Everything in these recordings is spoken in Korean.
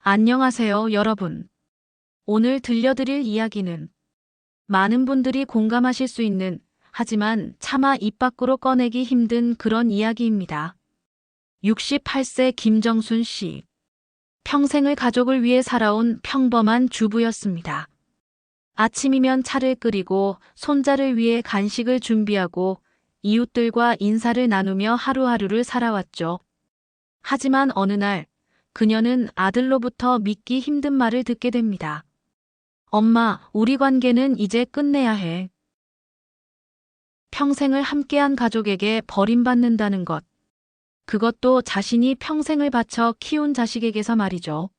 안녕하세요, 여러분. 오늘 들려드릴 이야기는 많은 분들이 공감하실 수 있는, 하지만 차마 입 밖으로 꺼내기 힘든 그런 이야기입니다. 68세 김정순 씨. 평생을 가족을 위해 살아온 평범한 주부였습니다. 아침이면 차를 끓이고 손자를 위해 간식을 준비하고 이웃들과 인사를 나누며 하루하루를 살아왔죠. 하지만 어느 날 그녀는 아들로부터 믿기 힘든 말을 듣게 됩니다. 엄마, 우리 관계는 이제 끝내야 해. 평생을 함께한 가족에게 버림받는다는 것. 그것도 자신이 평생을 바쳐 키운 자식에게서 말이죠.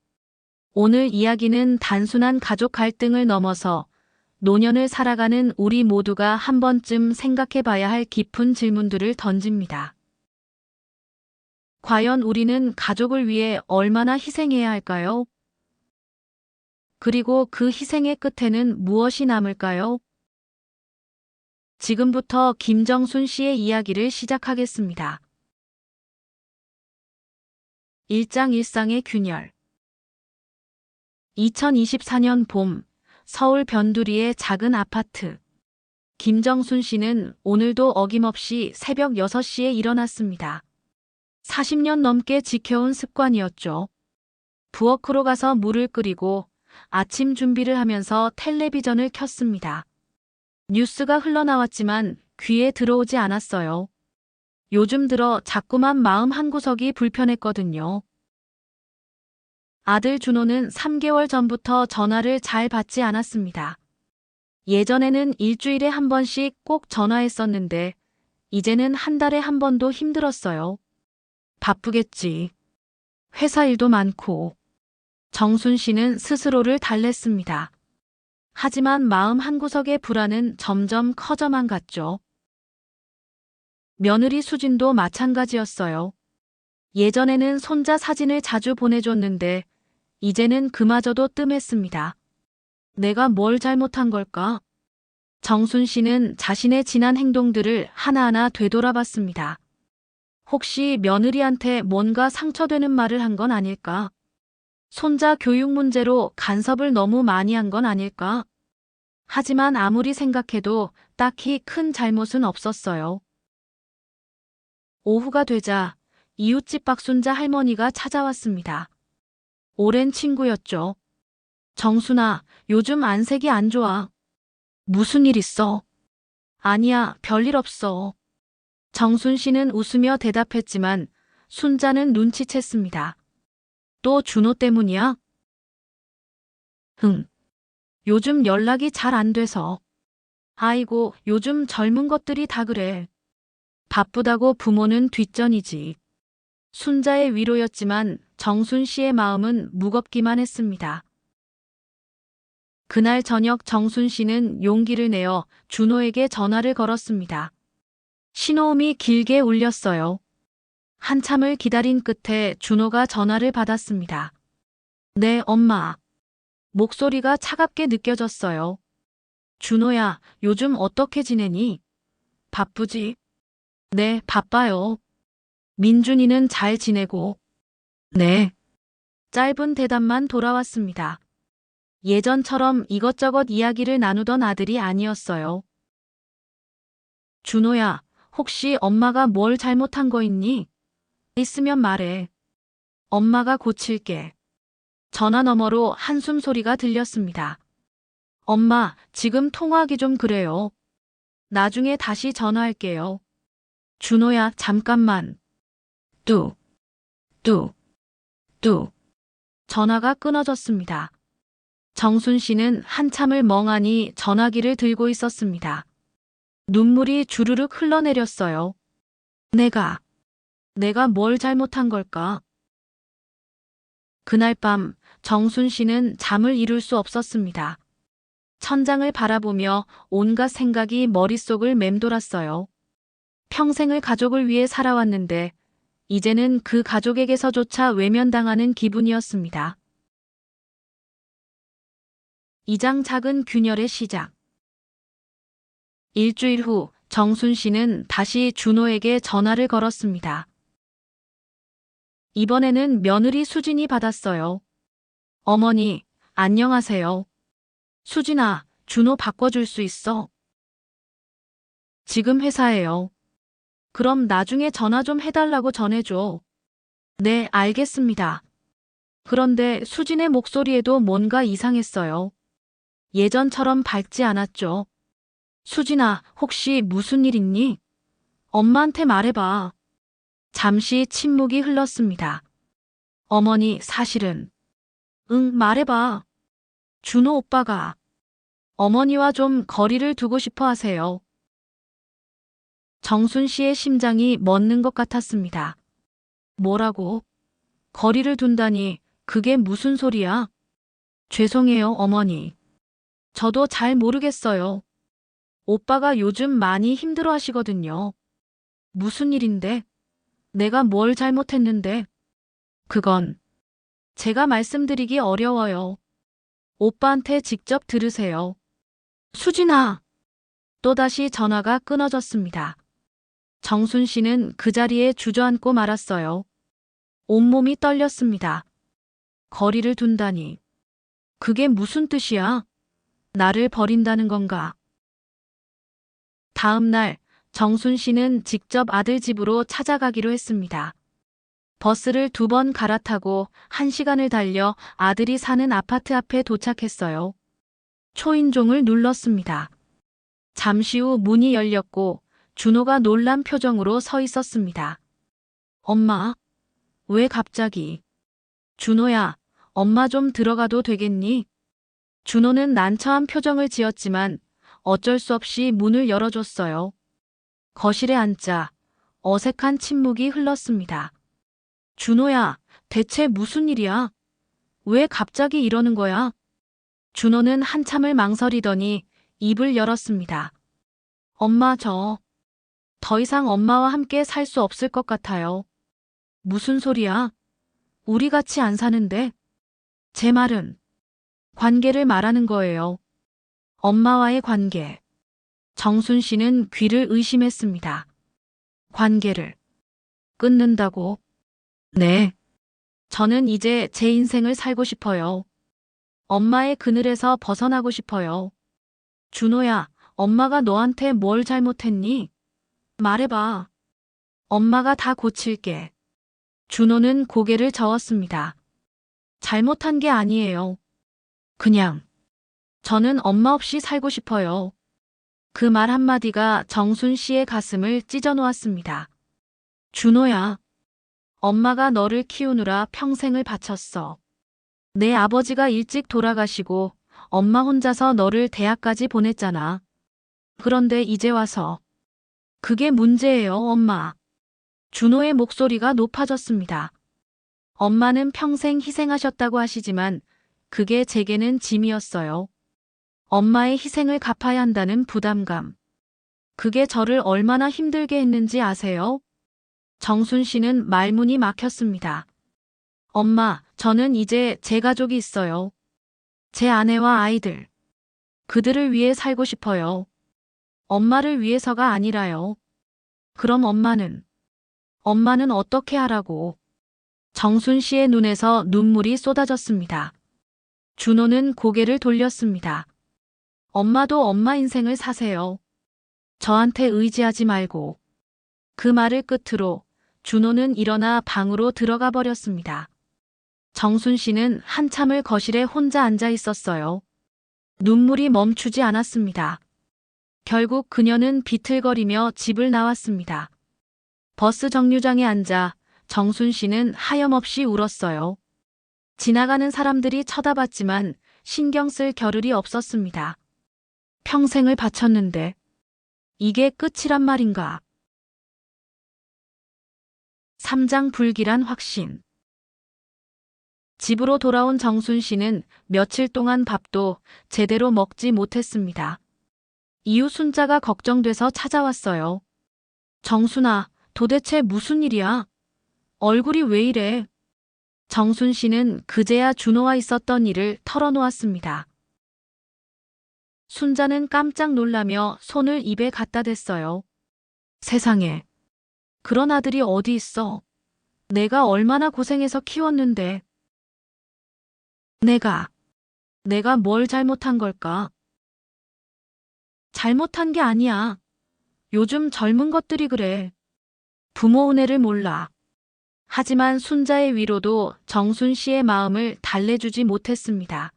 오늘 이야기는 단순한 가족 갈등을 넘어서 노년을 살아가는 우리 모두가 한 번쯤 생각해 봐야 할 깊은 질문들을 던집니다. 과연 우리는 가족을 위해 얼마나 희생해야 할까요? 그리고 그 희생의 끝에는 무엇이 남을까요? 지금부터 김정순 씨의 이야기를 시작하겠습니다. 1장 일상의 균열. 2024년 봄, 서울 변두리의 작은 아파트. 김정순 씨는 오늘도 어김없이 새벽 6시에 일어났습니다. 40년 넘게 지켜온 습관이었죠. 부엌으로 가서 물을 끓이고 아침 준비를 하면서 텔레비전을 켰습니다. 뉴스가 흘러나왔지만 귀에 들어오지 않았어요. 요즘 들어 자꾸만 마음 한구석이 불편했거든요. 아들 준호는 3개월 전부터 전화를 잘 받지 않았습니다. 예전에는 일주일에 한 번씩 꼭 전화했었는데 이제는 한 달에 한 번도 힘들었어요. 바쁘겠지. 회사 일도 많고. 정순 씨는 스스로를 달랬습니다. 하지만 마음 한구석의 불안은 점점 커져만 갔죠. 며느리 수진도 마찬가지였어요. 예전에는 손자 사진을 자주 보내줬는데 이제는 그마저도 뜸했습니다. 내가 뭘 잘못한 걸까? 정순 씨는 자신의 지난 행동들을 하나하나 되돌아봤습니다. 혹시 며느리한테 뭔가 상처되는 말을 한 건 아닐까? 손자 교육 문제로 간섭을 너무 많이 한 건 아닐까? 하지만 아무리 생각해도 딱히 큰 잘못은 없었어요. 오후가 되자 이웃집 박순자 할머니가 찾아왔습니다. 오랜 친구였죠. 정순아, 요즘 안색이 안 좋아. 무슨 일 있어? 아니야, 별일 없어. 정순 씨는 웃으며 대답했지만 순자는 눈치챘습니다. 또 준호 때문이야? 흥. 요즘 연락이 잘 안 돼서. 아이고, 요즘 젊은 것들이 다 그래. 바쁘다고 부모는 뒷전이지. 순자의 위로였지만 정순 씨의 마음은 무겁기만 했습니다. 그날 저녁 정순 씨는 용기를 내어 준호에게 전화를 걸었습니다. 신호음이 길게 울렸어요. 한참을 기다린 끝에 준호가 전화를 받았습니다. 네, 엄마. 목소리가 차갑게 느껴졌어요. 준호야, 요즘 어떻게 지내니? 바쁘지? 네, 바빠요. 민준이는 잘 지내고. 네. 짧은 대답만 돌아왔습니다. 예전처럼 이것저것 이야기를 나누던 아들이 아니었어요. 준호야, 혹시 엄마가 뭘 잘못한 거 있니? 있으면 말해. 엄마가 고칠게. 전화 너머로 한숨 소리가 들렸습니다. 엄마, 지금 통화하기 좀 그래요. 나중에 다시 전화할게요. 준호야, 잠깐만. 뚝, 뚝, 뚝. 전화가 끊어졌습니다. 정순 씨는 한참을 멍하니 전화기를 들고 있었습니다. 눈물이 주르륵 흘러내렸어요. 내가 뭘 잘못한 걸까? 그날 밤 정순 씨는 잠을 이룰 수 없었습니다. 천장을 바라보며 온갖 생각이 머릿속을 맴돌았어요. 평생을 가족을 위해 살아왔는데 이제는 그 가족에게서조차 외면당하는 기분이었습니다. 2장 작은 균열의 시작. 일주일 후 정순 씨는 다시 준호에게 전화를 걸었습니다. 이번에는 며느리 수진이 받았어요. 어머니, 안녕하세요. 수진아, 준호 바꿔줄 수 있어? 지금 회사에요. 그럼 나중에 전화 좀 해달라고 전해줘. 네, 알겠습니다. 그런데 수진의 목소리에도 뭔가 이상했어요. 예전처럼 밝지 않았죠. 수진아, 혹시 무슨 일 있니? 엄마한테 말해봐. 잠시 침묵이 흘렀습니다. 어머니, 사실은. 응, 말해봐. 준호 오빠가 어머니와 좀 거리를 두고 싶어 하세요. 정순 씨의 심장이 멎는 것 같았습니다. 뭐라고? 거리를 둔다니, 그게 무슨 소리야? 죄송해요, 어머니. 저도 잘 모르겠어요. 오빠가 요즘 많이 힘들어 하시거든요. 무슨 일인데? 내가 뭘 잘못했는데? 그건 제가 말씀드리기 어려워요. 오빠한테 직접 들으세요. 수진아! 또다시 전화가 끊어졌습니다. 정순 씨는 그 자리에 주저앉고 말았어요. 온몸이 떨렸습니다. 거리를 둔다니. 그게 무슨 뜻이야? 나를 버린다는 건가? 다음 날 정순 씨는 직접 아들 집으로 찾아가기로 했습니다. 버스를 2번 갈아타고 1시간을 달려 아들이 사는 아파트 앞에 도착했어요. 초인종을 눌렀습니다. 잠시 후 문이 열렸고 준호가 놀란 표정으로 서 있었습니다. 엄마, 왜 갑자기? 준호야, 엄마 좀 들어가도 되겠니? 준호는 난처한 표정을 지었지만 어쩔 수 없이 문을 열어줬어요. 거실에 앉자 어색한 침묵이 흘렀습니다. 준호야, 대체 무슨 일이야? 왜 갑자기 이러는 거야? 준호는 한참을 망설이더니 입을 열었습니다. 엄마, 더 이상 엄마와 함께 살 수 없을 것 같아요. 무슨 소리야? 우리 같이 안 사는데? 제 말은 관계를 말하는 거예요. 엄마와의 관계. 정순 씨는 귀를 의심했습니다. 관계를 끊는다고? 네. 저는 이제 제 인생을 살고 싶어요. 엄마의 그늘에서 벗어나고 싶어요. 준호야, 엄마가 너한테 뭘 잘못했니? 말해봐. 엄마가 다 고칠게. 준호는 고개를 저었습니다. 잘못한 게 아니에요. 그냥 저는 엄마 없이 살고 싶어요. 그 말 한마디가 정순 씨의 가슴을 찢어놓았습니다. 준호야, 엄마가 너를 키우느라 평생을 바쳤어. 내 아버지가 일찍 돌아가시고 엄마 혼자서 너를 대학까지 보냈잖아. 그런데 이제 와서 그게 문제예요, 엄마. 준호의 목소리가 높아졌습니다. 엄마는 평생 희생하셨다고 하시지만 그게 제게는 짐이었어요. 엄마의 희생을 갚아야 한다는 부담감. 그게 저를 얼마나 힘들게 했는지 아세요? 정순 씨는 말문이 막혔습니다. 엄마, 저는 이제 제 가족이 있어요. 제 아내와 아이들. 그들을 위해 살고 싶어요. 엄마를 위해서가 아니라요. 그럼 엄마는 어떻게 하라고? 정순 씨의 눈에서 눈물이 쏟아졌습니다. 준호는 고개를 돌렸습니다. 엄마도 엄마 인생을 사세요. 저한테 의지하지 말고. 그 말을 끝으로 준호는 일어나 방으로 들어가 버렸습니다. 정순 씨는 한참을 거실에 혼자 앉아 있었어요. 눈물이 멈추지 않았습니다. 결국 그녀는 비틀거리며 집을 나왔습니다. 버스 정류장에 앉아 정순 씨는 하염없이 울었어요. 지나가는 사람들이 쳐다봤지만 신경 쓸 겨를이 없었습니다. 평생을 바쳤는데 이게 끝이란 말인가? 3장 불길한 확신. 집으로 돌아온 정순 씨는 며칠 동안 밥도 제대로 먹지 못했습니다. 이웃 순자가 걱정돼서 찾아왔어요. 정순아, 도대체 무슨 일이야? 얼굴이 왜 이래? 정순 씨는 그제야 준호와 있었던 일을 털어놓았습니다. 순자는 깜짝 놀라며 손을 입에 갖다 댔어요. 세상에, 그런 아들이 어디 있어? 내가 얼마나 고생해서 키웠는데. 내가 뭘 잘못한 걸까? 잘못한 게 아니야. 요즘 젊은 것들이 그래. 부모 은혜를 몰라. 하지만 순자의 위로도 정순 씨의 마음을 달래주지 못했습니다.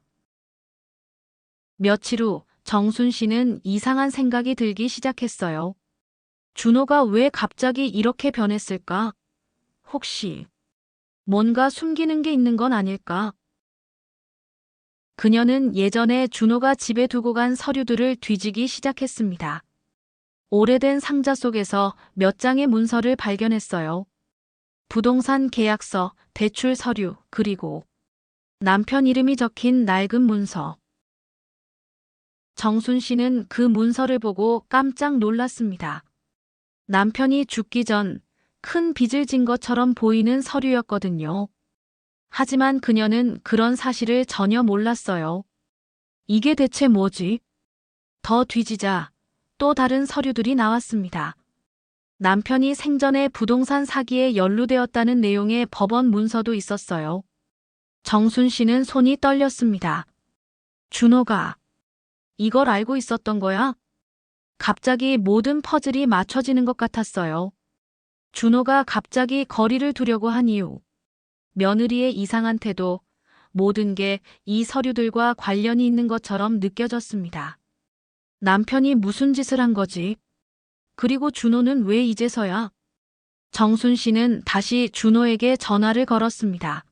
며칠 후 정순 씨는 이상한 생각이 들기 시작했어요. 준호가 왜 갑자기 이렇게 변했을까? 혹시 뭔가 숨기는 게 있는 건 아닐까? 그녀는 예전에 준호가 집에 두고 간 서류들을 뒤지기 시작했습니다. 오래된 상자 속에서 몇 장의 문서를 발견했어요. 부동산 계약서, 대출 서류, 그리고 남편 이름이 적힌 낡은 문서. 정순 씨는 그 문서를 보고 깜짝 놀랐습니다. 남편이 죽기 전 큰 빚을 진 것처럼 보이는 서류였거든요. 하지만 그녀는 그런 사실을 전혀 몰랐어요. 이게 대체 뭐지? 더 뒤지자 또 다른 서류들이 나왔습니다. 남편이 생전에 부동산 사기에 연루되었다는 내용의 법원 문서도 있었어요. 정순 씨는 손이 떨렸습니다. 준호가 이걸 알고 있었던 거야? 갑자기 모든 퍼즐이 맞춰지는 것 같았어요. 준호가 갑자기 거리를 두려고 한 이유, 며느리의 이상한 태도, 모든 게 이 서류들과 관련이 있는 것처럼 느껴졌습니다. 남편이 무슨 짓을 한 거지? 그리고 준호는 왜 이제서야? 정순 씨는 다시 준호에게 전화를 걸었습니다.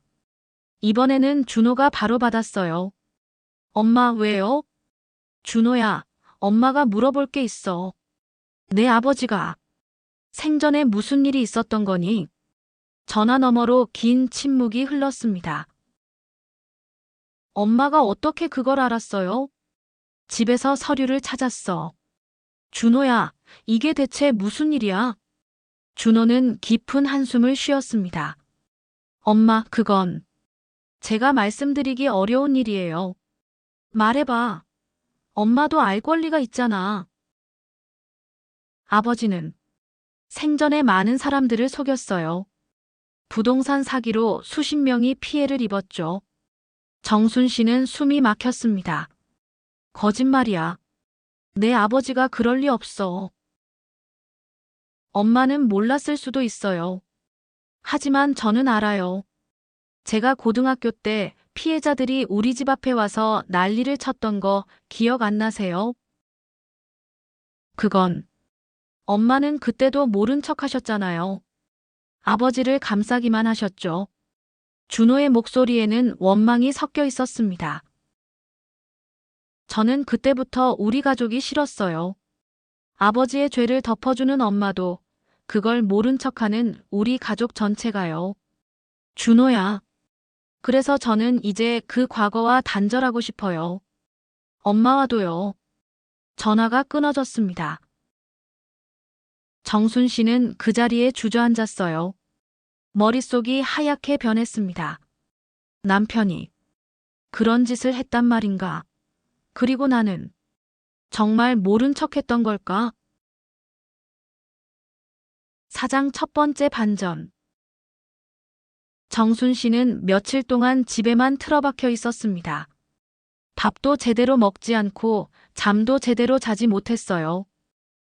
이번에는 준호가 바로 받았어요. 엄마, 왜요? 준호야, 엄마가 물어볼 게 있어. 내 아버지가 생전에 무슨 일이 있었던 거니? 전화 너머로 긴 침묵이 흘렀습니다. 엄마가 어떻게 그걸 알았어요? 집에서 서류를 찾았어. 준호야, 이게 대체 무슨 일이야? 준호는 깊은 한숨을 쉬었습니다. 엄마, 그건 제가 말씀드리기 어려운 일이에요. 말해봐. 엄마도 알 권리가 있잖아. 아버지는 생전에 많은 사람들을 속였어요. 부동산 사기로 수십 명이 피해를 입었죠. 정순 씨는 숨이 막혔습니다. 거짓말이야. 내 아버지가 그럴 리 없어. 엄마는 몰랐을 수도 있어요. 하지만 저는 알아요. 제가 고등학교 때 피해자들이 우리 집 앞에 와서 난리를 쳤던 거 기억 안 나세요? 그건 엄마는 그때도 모른 척 하셨잖아요. 아버지를 감싸기만 하셨죠. 준호의 목소리에는 원망이 섞여 있었습니다. 저는 그때부터 우리 가족이 싫었어요. 아버지의 죄를 덮어주는 엄마도 그걸 모른 척하는 우리 가족 전체가요. 준호야. 그래서 저는 이제 그 과거와 단절하고 싶어요. 엄마와도요. 전화가 끊어졌습니다. 정순 씨는 그 자리에 주저앉았어요. 머릿속이 하얗게 변했습니다. 남편이 그런 짓을 했단 말인가? 그리고 나는 정말 모른 척했던 걸까? 사장 첫 번째 반전. 정순 씨는 며칠 동안 집에만 틀어박혀 있었습니다. 밥도 제대로 먹지 않고 잠도 제대로 자지 못했어요.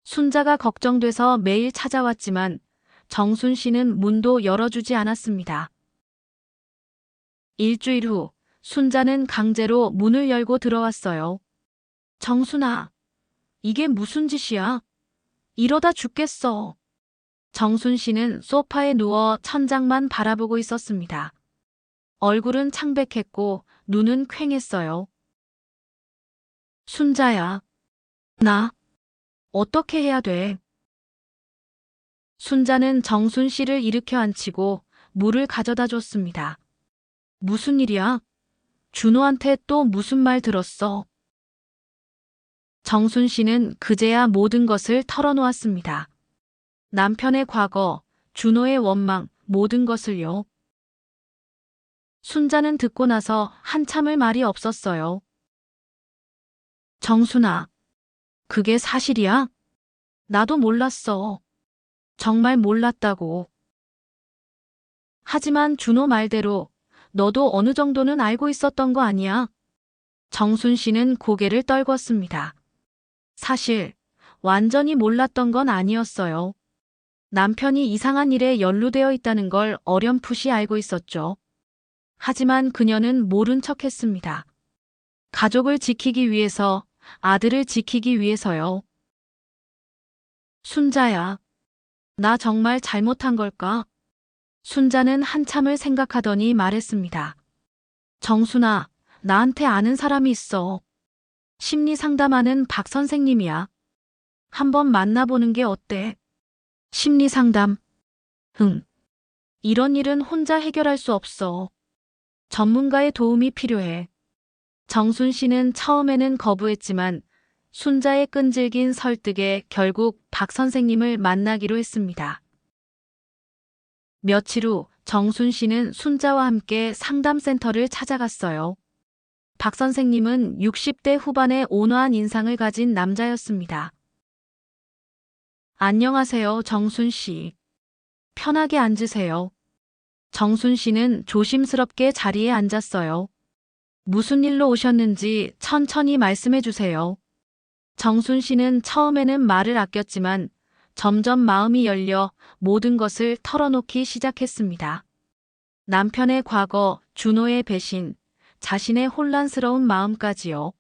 순자가 걱정돼서 매일 찾아왔지만 정순 씨는 문도 열어주지 않았습니다. 일주일 후 순자는 강제로 문을 열고 들어왔어요. 정순아, 이게 무슨 짓이야? 이러다 죽겠어. 정순 씨는 소파에 누워 천장만 바라보고 있었습니다. 얼굴은 창백했고 눈은 퀭했어요. 순자야, 나 어떻게 해야 돼? 순자는 정순 씨를 일으켜 앉히고 물을 가져다 줬습니다. 무슨 일이야? 준호한테 또 무슨 말 들었어? 정순 씨는 그제야 모든 것을 털어놓았습니다. 남편의 과거, 준호의 원망, 모든 것을요. 순자는 듣고 나서 한참을 말이 없었어요. 정순아, 그게 사실이야? 나도 몰랐어. 정말 몰랐다고. 하지만 준호 말대로 너도 어느 정도는 알고 있었던 거 아니야? 정순 씨는 고개를 떨궜습니다. 사실 완전히 몰랐던 건 아니었어요. 남편이 이상한 일에 연루되어 있다는 걸 어렴풋이 알고 있었죠. 하지만 그녀는 모른 척했습니다. 가족을 지키기 위해서, 아들을 지키기 위해서요. 순자야, 나 정말 잘못한 걸까? 순자는 한참을 생각하더니 말했습니다. 정순아, 나한테 아는 사람이 있어. 심리 상담하는 박 선생님이야. 한번 만나보는 게 어때? 심리 상담. 응. 이런 일은 혼자 해결할 수 없어. 전문가의 도움이 필요해. 정순 씨는 처음에는 거부했지만 순자의 끈질긴 설득에 결국 박 선생님을 만나기로 했습니다. 며칠 후 정순 씨는 순자와 함께 상담센터를 찾아갔어요. 박 선생님은 60대 후반의 온화한 인상을 가진 남자였습니다. 안녕하세요, 정순 씨. 편하게 앉으세요. 정순 씨는 조심스럽게 자리에 앉았어요. 무슨 일로 오셨는지 천천히 말씀해 주세요. 정순 씨는 처음에는 말을 아꼈지만 점점 마음이 열려 모든 것을 털어놓기 시작했습니다. 남편의 과거, 준호의 배신, 자신의 혼란스러운 마음까지요.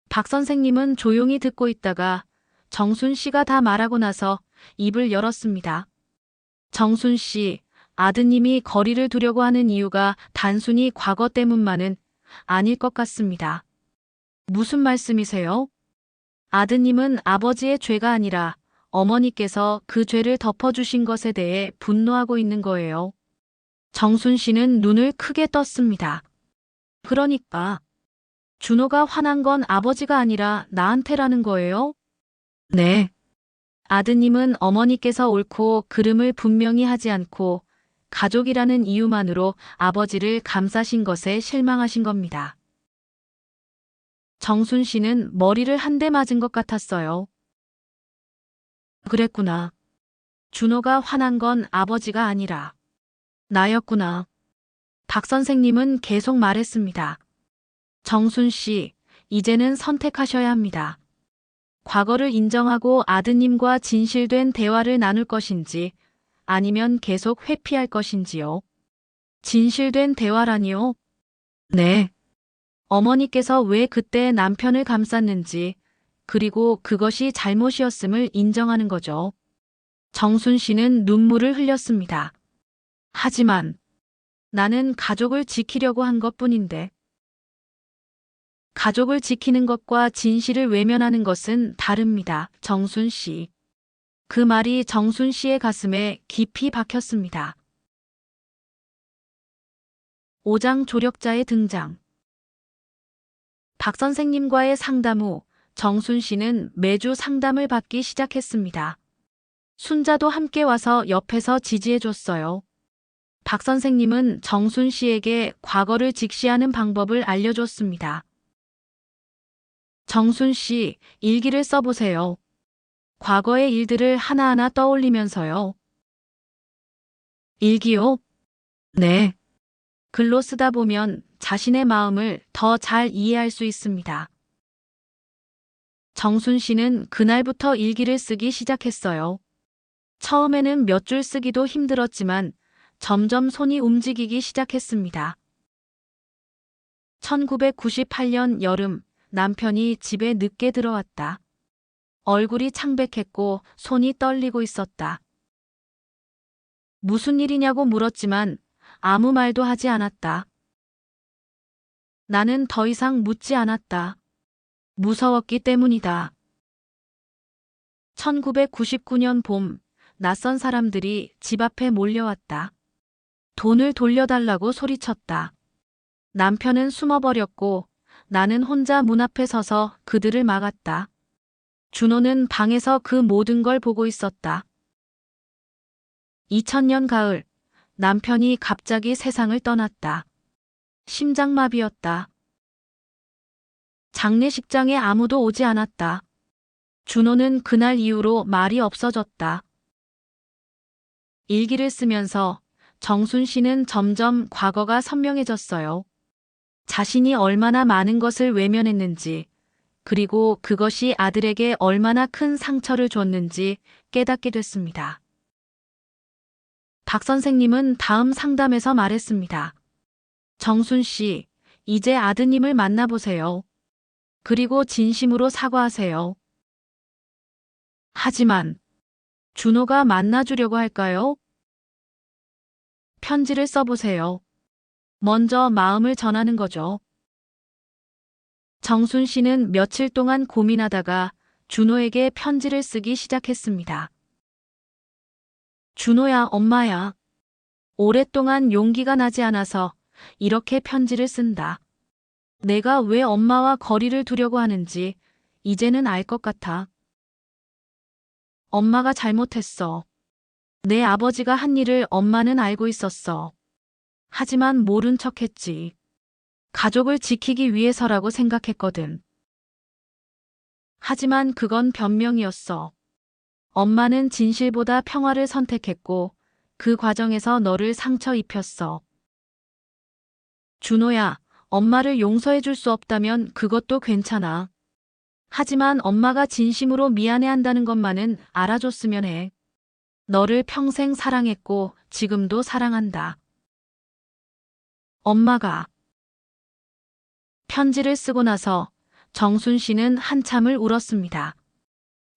박 선생님은 조용히 듣고 있다가 정순 씨가 다 말하고 나서 입을 열었습니다. 정순 씨, 아드님이 거리를 두려고 하는 이유가 단순히 과거 때문만은 아닐 것 같습니다. 무슨 말씀이세요? 아드님은 아버지의 죄가 아니라 어머니께서 그 죄를 덮어주신 것에 대해 분노하고 있는 거예요. 정순 씨는 눈을 크게 떴습니다. 그러니까 준호가 화난 건 아버지가 아니라 나한테라는 거예요? 네. 아드님은 어머니께서 옳고 그름을 분명히 하지 않고 가족이라는 이유만으로 아버지를 감싸신 것에 실망하신 겁니다. 정순 씨는 머리를 한 대 맞은 것 같았어요. 그랬구나. 준호가 화난 건 아버지가 아니라 나였구나. 박 선생님은 계속 말했습니다. 정순 씨, 이제는 선택하셔야 합니다. 과거를 인정하고 아드님과 진실된 대화를 나눌 것인지 아니면 계속 회피할 것인지요. 진실된 대화라니요? 네. 어머니께서 왜 그때 남편을 감쌌는지, 그리고 그것이 잘못이었음을 인정하는 거죠. 정순 씨는 눈물을 흘렸습니다. 하지만 나는 가족을 지키려고 한 것뿐인데. 가족을 지키는 것과 진실을 외면하는 것은 다릅니다. 정순 씨. 그 말이 정순 씨의 가슴에 깊이 박혔습니다. 5장 조력자의 등장. 박 선생님과의 상담 후 정순 씨는 매주 상담을 받기 시작했습니다. 순자도 함께 와서 옆에서 지지해 줬어요. 박 선생님은 정순 씨에게 과거를 직시하는 방법을 알려줬습니다. 정순 씨, 일기를 써보세요. 과거의 일들을 하나하나 떠올리면서요. 일기요? 네. 글로 쓰다 보면 자신의 마음을 더 잘 이해할 수 있습니다. 정순 씨는 그날부터 일기를 쓰기 시작했어요. 처음에는 몇 줄 쓰기도 힘들었지만 점점 손이 움직이기 시작했습니다. 1998년 여름, 남편이 집에 늦게 들어왔다. 얼굴이 창백했고 손이 떨리고 있었다. 무슨 일이냐고 물었지만 아무 말도 하지 않았다. 나는 더 이상 묻지 않았다. 무서웠기 때문이다. 1999년 봄, 낯선 사람들이 집 앞에 몰려왔다. 돈을 돌려달라고 소리쳤다. 남편은 숨어버렸고 나는 혼자 문 앞에 서서 그들을 막았다. 준호는 방에서 그 모든 걸 보고 있었다. 2000년 가을, 남편이 갑자기 세상을 떠났다. 심장마비였다. 장례식장에 아무도 오지 않았다. 준호는 그날 이후로 말이 없어졌다. 일기를 쓰면서 정순 씨는 점점 과거가 선명해졌어요. 자신이 얼마나 많은 것을 외면했는지, 그리고 그것이 아들에게 얼마나 큰 상처를 줬는지 깨닫게 됐습니다. 박 선생님은 다음 상담에서 말했습니다. 정순 씨, 이제 아드님을 만나보세요. 그리고 진심으로 사과하세요. 하지만 준호가 만나주려고 할까요? 편지를 써보세요. 먼저 마음을 전하는 거죠. 정순 씨는 며칠 동안 고민하다가 준호에게 편지를 쓰기 시작했습니다. 준호야, 엄마야. 오랫동안 용기가 나지 않아서 이렇게 편지를 쓴다. 내가 왜 엄마와 거리를 두려고 하는지 이제는 알 것 같아. 엄마가 잘못했어. 내 아버지가 한 일을 엄마는 알고 있었어. 하지만 모른 척했지. 가족을 지키기 위해서라고 생각했거든. 하지만 그건 변명이었어. 엄마는 진실보다 평화를 선택했고 그 과정에서 너를 상처 입혔어. 준호야, 엄마를 용서해 줄 수 없다면 그것도 괜찮아. 하지만 엄마가 진심으로 미안해한다는 것만은 알아줬으면 해. 너를 평생 사랑했고 지금도 사랑한다. 엄마가 편지를 쓰고 나서 정순 씨는 한참을 울었습니다.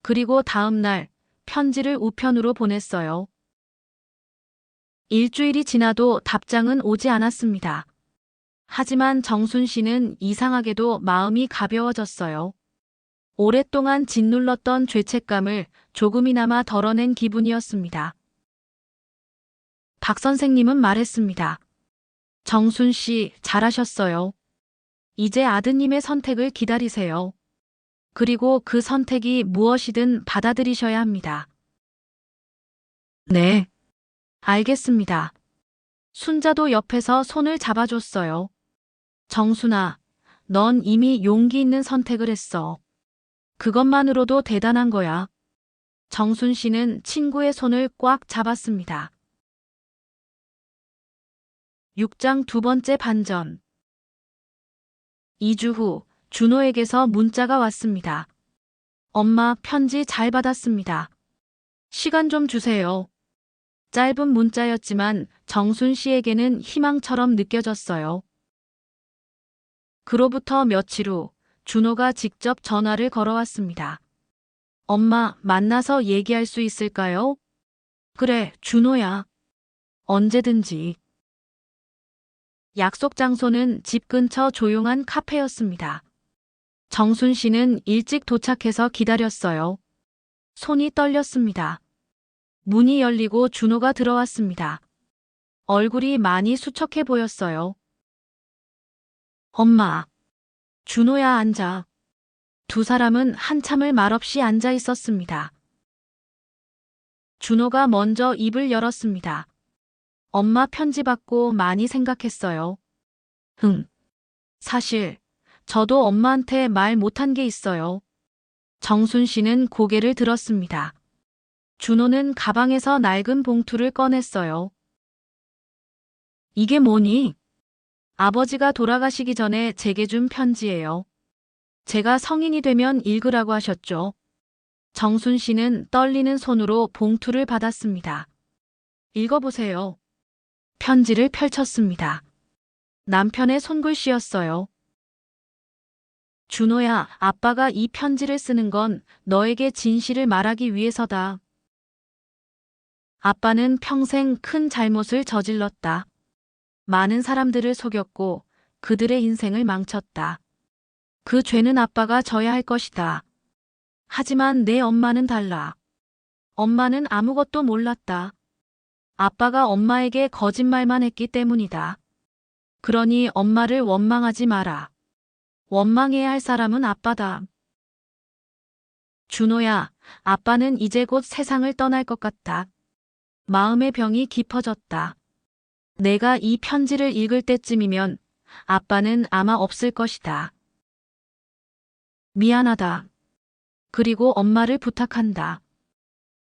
그리고 다음 날 편지를 우편으로 보냈어요. 일주일이 지나도 답장은 오지 않았습니다. 하지만 정순 씨는 이상하게도 마음이 가벼워졌어요. 오랫동안 짓눌렀던 죄책감을 조금이나마 덜어낸 기분이었습니다. 박 선생님은 말했습니다. 정순 씨, 잘하셨어요. 이제 아드님의 선택을 기다리세요. 그리고 그 선택이 무엇이든 받아들이셔야 합니다. 네, 알겠습니다. 순자도 옆에서 손을 잡아줬어요. 정순아, 넌 이미 용기 있는 선택을 했어. 그것만으로도 대단한 거야. 정순 씨는 친구의 손을 꽉 잡았습니다. 6장 두 번째 반전. 2주 후 준호에게서 문자가 왔습니다. 엄마, 편지 잘 받았습니다. 시간 좀 주세요. 짧은 문자였지만 정순 씨에게는 희망처럼 느껴졌어요. 그로부터 며칠 후 준호가 직접 전화를 걸어왔습니다. 엄마, 만나서 얘기할 수 있을까요? 그래, 준호야. 언제든지. 약속 장소는 집 근처 조용한 카페였습니다. 정순 씨는 일찍 도착해서 기다렸어요. 손이 떨렸습니다. 문이 열리고 준호가 들어왔습니다. 얼굴이 많이 수척해 보였어요. 엄마. 준호야, 앉아. 두 사람은 한참을 말없이 앉아 있었습니다. 준호가 먼저 입을 열었습니다. 엄마 편지 받고 많이 생각했어요. 사실 저도 엄마한테 말 못한 게 있어요. 정순 씨는 고개를 들었습니다. 준호는 가방에서 낡은 봉투를 꺼냈어요. 이게 뭐니? 아버지가 돌아가시기 전에 제게 준 편지예요. 제가 성인이 되면 읽으라고 하셨죠. 정순 씨는 떨리는 손으로 봉투를 받았습니다. 읽어보세요. 편지를 펼쳤습니다. 남편의 손글씨였어요. 준호야, 아빠가 이 편지를 쓰는 건 너에게 진실을 말하기 위해서다. 아빠는 평생 큰 잘못을 저질렀다. 많은 사람들을 속였고 그들의 인생을 망쳤다. 그 죄는 아빠가 져야 할 것이다. 하지만 내 엄마는 달라. 엄마는 아무것도 몰랐다. 아빠가 엄마에게 거짓말만 했기 때문이다. 그러니 엄마를 원망하지 마라. 원망해야 할 사람은 아빠다. 준호야, 아빠는 이제 곧 세상을 떠날 것 같다. 마음의 병이 깊어졌다. 내가 이 편지를 읽을 때쯤이면 아빠는 아마 없을 것이다. 미안하다. 그리고 엄마를 부탁한다.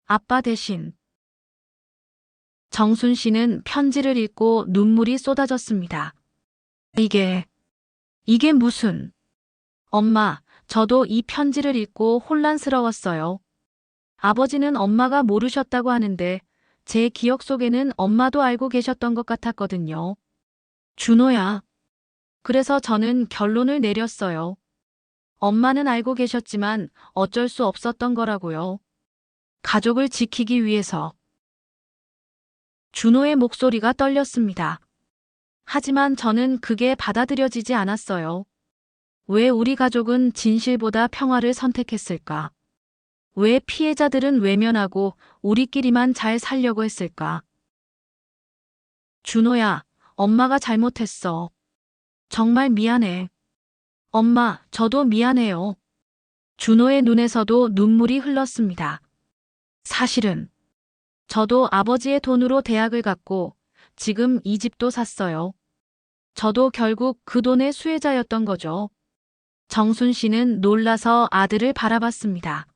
아빠 대신. 정순 씨는 편지를 읽고 눈물이 쏟아졌습니다. 이게 무슨... 엄마, 저도 이 편지를 읽고 혼란스러웠어요. 아버지는 엄마가 모르셨다고 하는데 제 기억 속에는 엄마도 알고 계셨던 것 같았거든요. 준호야. 그래서 저는 결론을 내렸어요. 엄마는 알고 계셨지만 어쩔 수 없었던 거라고요. 가족을 지키기 위해서. 준호의 목소리가 떨렸습니다. 하지만 저는 그게 받아들여지지 않았어요. 왜 우리 가족은 진실보다 평화를 선택했을까? 왜 피해자들은 외면하고 우리끼리만 잘 살려고 했을까? 준호야, 엄마가 잘못했어. 정말 미안해. 엄마, 저도 미안해요. 준호의 눈에서도 눈물이 흘렀습니다. 사실은 저도 아버지의 돈으로 대학을 갔고 지금 이 집도 샀어요. 저도 결국 그 돈의 수혜자였던 거죠. 정순 씨는 놀라서 아들을 바라봤습니다.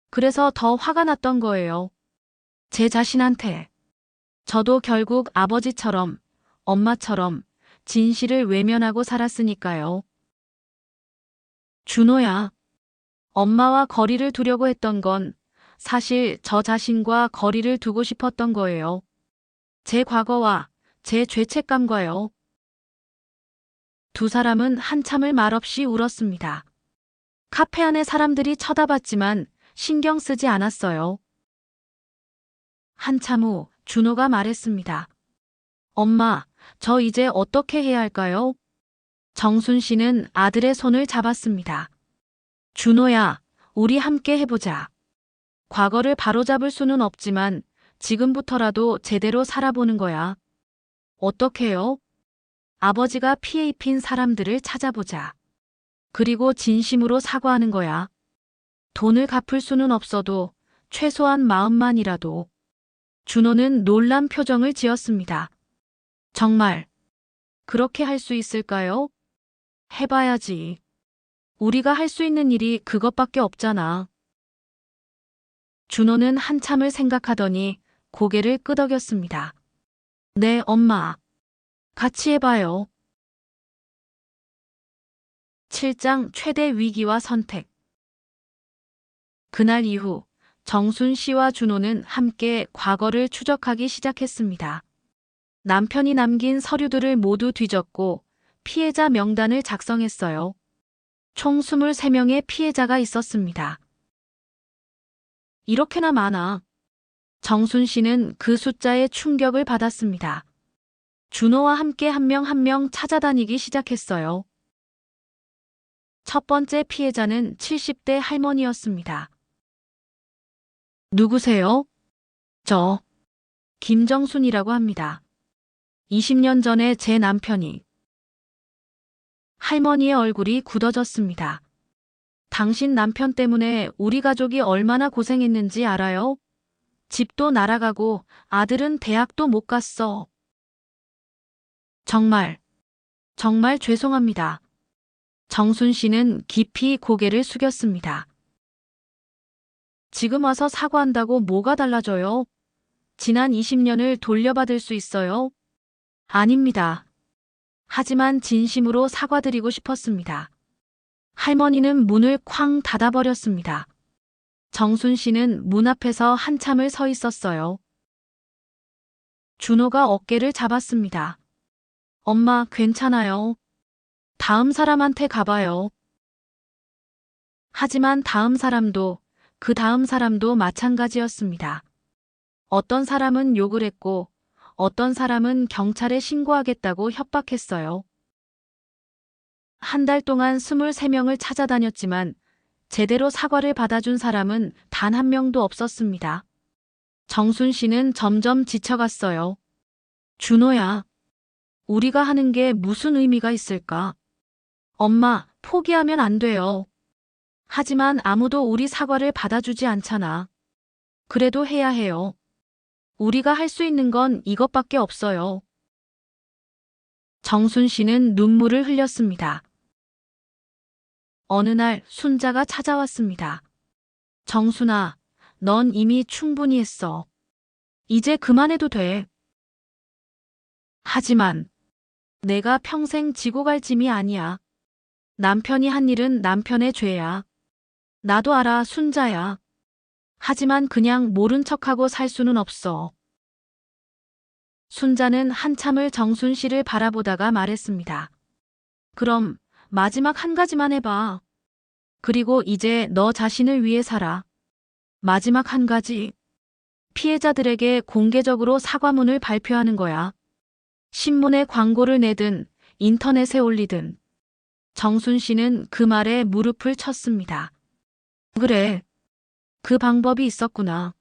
그래서 더 화가 났던 거예요. 제 자신한테. 저도 결국 아버지처럼, 엄마처럼 진실을 외면하고 살았으니까요. 준호야. 엄마와 거리를 두려고 했던 건 사실 저 자신과 거리를 두고 싶었던 거예요. 제 과거와 제 죄책감과요. 두 사람은 한참을 말없이 울었습니다. 카페 안에 사람들이 쳐다봤지만 신경 쓰지 않았어요. 한참 후 준호가 말했습니다. 엄마, 저 이제 어떻게 해야 할까요? 정순 씨는 아들의 손을 잡았습니다. 준호야, 우리 함께 해보자. 과거를 바로잡을 수는 없지만 지금부터라도 제대로 살아보는 거야. 어떻게요? 아버지가 피해 입힌 사람들을 찾아보자. 그리고 진심으로 사과하는 거야. 돈을 갚을 수는 없어도 최소한 마음만이라도. 준호는 놀란 표정을 지었습니다. 정말 그렇게 할 수 있을까요? 해봐야지. 우리가 할 수 있는 일이 그것밖에 없잖아. 준호는 한참을 생각하더니 고개를 끄덕였습니다. 네, 엄마. 같이 해봐요. 7장 최대 위기와 선택. 그날 이후 정순 씨와 준호는 함께 과거를 추적하기 시작했습니다. 남편이 남긴 서류들을 모두 뒤졌고 피해자 명단을 작성했어요. 총 23명의 피해자가 있었습니다. 이렇게나 많아. 정순 씨는 그 숫자에 충격을 받았습니다. 준호와 함께 한 명 한 명 찾아다니기 시작했어요. 첫 번째 피해자는 70대 할머니였습니다. 누구세요? 저, 김정순이라고 합니다. 20년 전에 제 남편이. 할머니의 얼굴이 굳어졌습니다. 당신 남편 때문에 우리 가족이 얼마나 고생했는지 알아요? 집도 날아가고 아들은 대학도 못 갔어. 정말 죄송합니다. 정순 씨는 깊이 고개를 숙였습니다. 지금 와서 사과한다고 뭐가 달라져요? 지난 20년을 돌려받을 수 있어요? 아닙니다. 하지만 진심으로 사과드리고 싶었습니다. 할머니는 문을 쾅 닫아버렸습니다. 정순 씨는 문 앞에서 한참을 서 있었어요. 준호가 어깨를 잡았습니다. 엄마, 괜찮아요. 다음 사람한테 가봐요. 하지만 다음 사람도, 그 다음 사람도 마찬가지였습니다. 어떤 사람은 욕을 했고, 어떤 사람은 경찰에 신고하겠다고 협박했어요. 한 달 동안 23명을 찾아다녔지만 제대로 사과를 받아준 사람은 단 한 명도 없었습니다. 정순 씨는 점점 지쳐갔어요. 준호야, 우리가 하는 게 무슨 의미가 있을까? 엄마, 포기하면 안 돼요. 하지만 아무도 우리 사과를 받아주지 않잖아. 그래도 해야 해요. 우리가 할 수 있는 건 이것밖에 없어요. 정순 씨는 눈물을 흘렸습니다. 어느 날 순자가 찾아왔습니다. 정순아, 넌 이미 충분히 했어. 이제 그만해도 돼. 하지만 내가 평생 지고 갈 짐이 아니야. 남편이 한 일은 남편의 죄야. 나도 알아, 순자야. 하지만 그냥 모른 척하고 살 수는 없어. 순자는 한참을 정순 씨를 바라보다가 말했습니다. 그럼 마지막 한 가지만 해봐. 그리고 이제 너 자신을 위해 살아. 마지막 한 가지. 피해자들에게 공개적으로 사과문을 발표하는 거야. 신문에 광고를 내든 인터넷에 올리든. 정순 씨는 그 말에 무릎을 쳤습니다. 그래. 그 방법이 있었구나.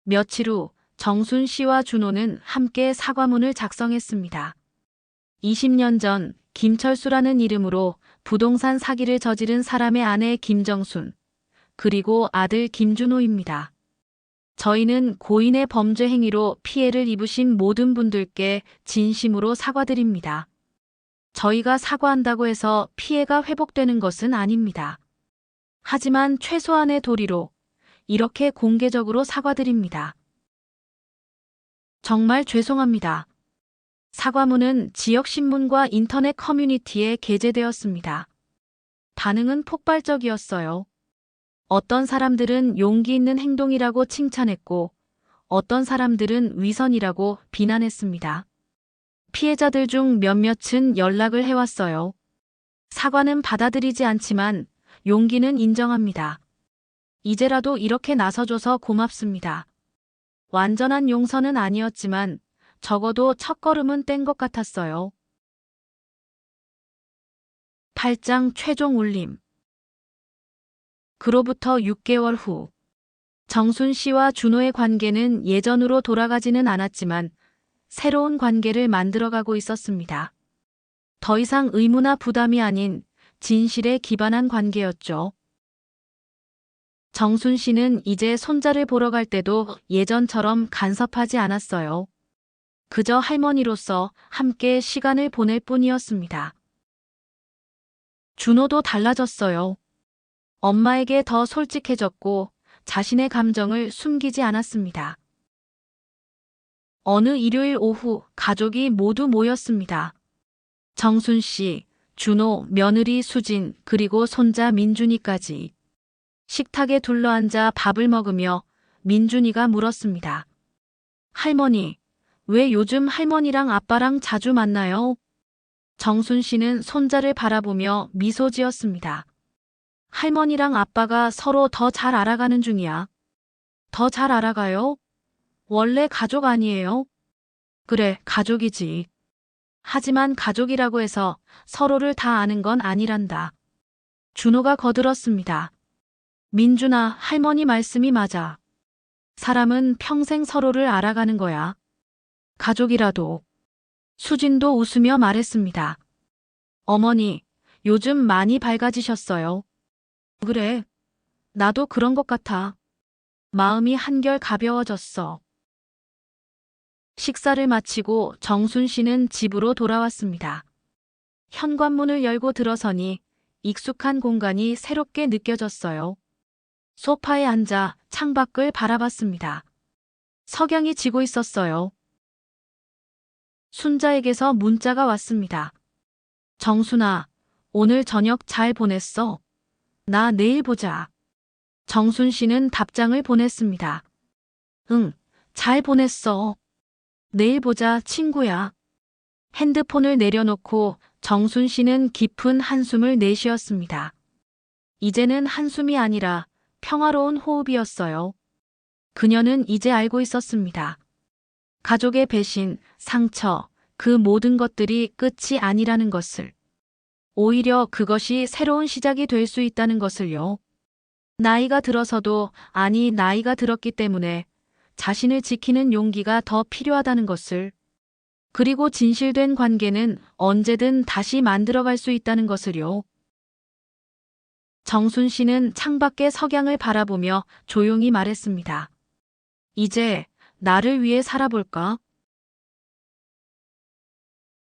며칠 후 정순 씨와 준호는 함께 사과문을 작성했습니다. 20년 전 김철수라는 이름으로 부동산 사기를 저지른 사람의 아내 김정순, 그리고 아들 김준호입니다. 저희는 고인의 범죄 행위로 피해를 입으신 모든 분들께 진심으로 사과드립니다. 저희가 사과한다고 해서 피해가 회복되는 것은 아닙니다. 하지만 최소한의 도리로 이렇게 공개적으로 사과드립니다. 정말 죄송합니다. 사과문은 지역신문과 인터넷 커뮤니티에 게재되었습니다. 반응은 폭발적이었어요. 어떤 사람들은 용기 있는 행동이라고 칭찬했고, 어떤 사람들은 위선이라고 비난했습니다. 피해자들 중 몇몇은 연락을 해왔어요. 사과는 받아들이지 않지만 용기는 인정합니다. 이제라도 이렇게 나서줘서 고맙습니다. 완전한 용서는 아니었지만 적어도 첫걸음은 뗀 것 같았어요. 8장 최종 울림. 그로부터 6개월 후 정순 씨와 준호의 관계는 예전으로 돌아가지는 않았지만 새로운 관계를 만들어가고 있었습니다. 더 이상 의무나 부담이 아닌 진실에 기반한 관계였죠. 정순 씨는 이제 손자를 보러 갈 때도 예전처럼 간섭하지 않았어요. 그저 할머니로서 함께 시간을 보낼 뿐이었습니다. 준호도 달라졌어요. 엄마에게 더 솔직해졌고 자신의 감정을 숨기지 않았습니다. 어느 일요일 오후 가족이 모두 모였습니다. 정순 씨, 준호, 며느리 수진, 그리고 손자 민준이까지. 식탁에 둘러앉아 밥을 먹으며 민준이가 물었습니다. 할머니, 왜 요즘 할머니랑 아빠랑 자주 만나요? 정순 씨는 손자를 바라보며 미소 지었습니다. 할머니랑 아빠가 서로 더 잘 알아가는 중이야. 더 잘 알아가요? 원래 가족 아니에요? 그래, 가족이지. 하지만 가족이라고 해서 서로를 다 아는 건 아니란다. 준호가 거들었습니다. 민준아, 할머니 말씀이 맞아. 사람은 평생 서로를 알아가는 거야. 가족이라도. 수진도 웃으며 말했습니다. 어머니, 요즘 많이 밝아지셨어요. 그래, 나도 그런 것 같아. 마음이 한결 가벼워졌어. 식사를 마치고 정순 씨는 집으로 돌아왔습니다. 현관문을 열고 들어서니 익숙한 공간이 새롭게 느껴졌어요. 소파에 앉아 창밖을 바라봤습니다. 석양이 지고 있었어요. 순자에게서 문자가 왔습니다. 정순아, 오늘 저녁 잘 보냈어? 나 내일 보자. 정순 씨는 답장을 보냈습니다. 응, 잘 보냈어. 내일 보자, 친구야. 핸드폰을 내려놓고 정순 씨는 깊은 한숨을 내쉬었습니다. 이제는 한숨이 아니라 평화로운 호흡이었어요. 그녀는 이제 알고 있었습니다. 가족의 배신, 상처, 그 모든 것들이 끝이 아니라는 것을. 오히려 그것이 새로운 시작이 될 수 있다는 것을요. 나이가 들어서도, 아니 나이가 들었기 때문에 자신을 지키는 용기가 더 필요하다는 것을. 그리고 진실된 관계는 언제든 다시 만들어갈 수 있다는 것을요. 정순 씨는 창밖의 석양을 바라보며 조용히 말했습니다. 이제 나를 위해 살아볼까?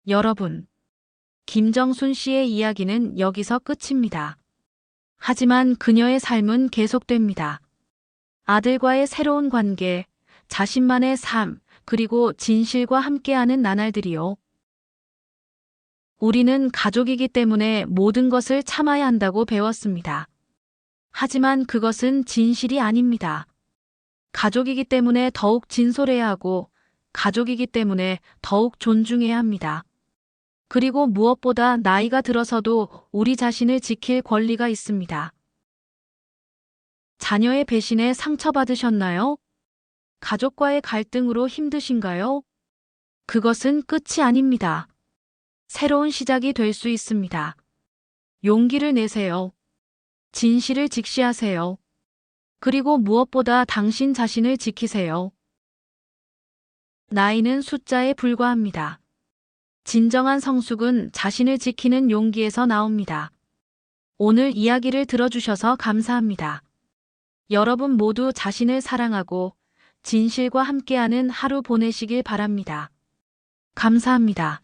여러분, 김정순 씨의 이야기는 여기서 끝입니다. 하지만 그녀의 삶은 계속됩니다. 아들과의 새로운 관계, 자신만의 삶, 그리고 진실과 함께하는 나날들이요. 우리는 가족이기 때문에 모든 것을 참아야 한다고 배웠습니다. 하지만 그것은 진실이 아닙니다. 가족이기 때문에 더욱 진솔해야 하고, 가족이기 때문에 더욱 존중해야 합니다. 그리고 무엇보다 나이가 들어서도 우리 자신을 지킬 권리가 있습니다. 자녀의 배신에 상처받으셨나요? 가족과의 갈등으로 힘드신가요? 그것은 끝이 아닙니다. 새로운 시작이 될 수 있습니다. 용기를 내세요. 진실을 직시하세요. 그리고 무엇보다 당신 자신을 지키세요. 나이는 숫자에 불과합니다. 진정한 성숙은 자신을 지키는 용기에서 나옵니다. 오늘 이야기를 들어주셔서 감사합니다. 여러분 모두 자신을 사랑하고 진실과 함께하는 하루 보내시길 바랍니다. 감사합니다.